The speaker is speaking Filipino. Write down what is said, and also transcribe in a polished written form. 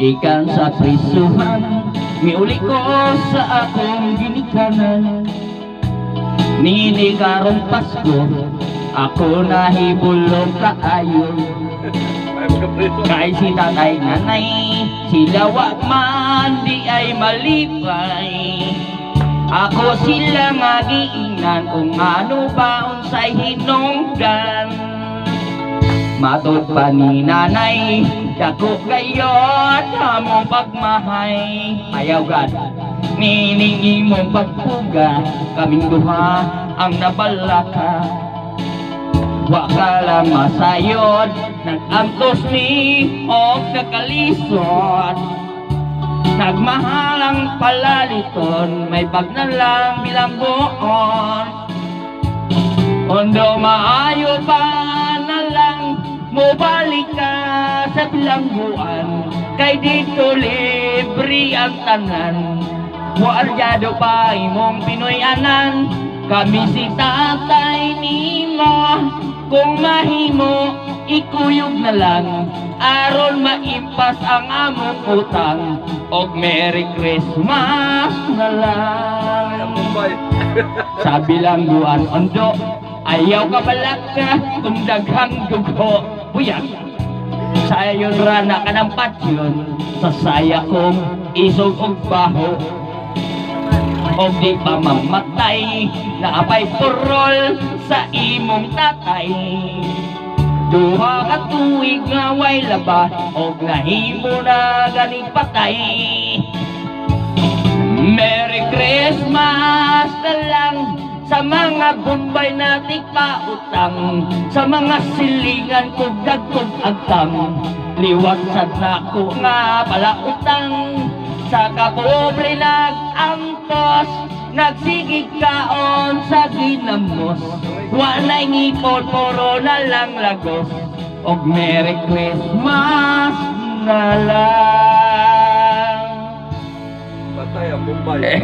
gikan sa prisuhan, miuli ko sa akong ginikanan. Nini karong Pasko, ako nahibulong kaayo. Kay si tatay nanay, sila wa man di ay malipay. Ako sila nga giingnan kung ano ba unsay hinungdan. Matod pa ni nanay, dako gayon among pagmahay. Ayaw gad, nining imong pagpuga, kaming duha ang nabalaka. Wa ka lang masayod, nag-antos ni o nakalisod. Nagmahalang palaliton, may bagnan lang bilang buon. Ondo maayo pa na lang, mubalik ka sa bilangguan. Kay dito libre ang tanan, waaryado pa imong Pinoy-anan. Kami si tatay nimo, kung mahimo ikuyog na lang, aron maimpas ang among utang. Og Merry Christmas na lang. Sa bilangguan ondo, ayaw ka balaka kung daghang dugo. Buyag, sayon rana ka ng patsyon, sa saya kong isog og baho. O di pa mamatay, na apay purol sa imong tatay. Duha ka tuig nga way laba, og nahimo na ganing patay. Merry Christmas na lang sa mga bumbay na tigpautang, sa mga silingan kog dagkog agtang. Liwat sad nako nga palautang, sa kapobre nag-antos, nagsigig kaon sa ginamos. Walay ngipon, puro na lang lagos, og Merry Christmas na lang. Patay ang Bombay.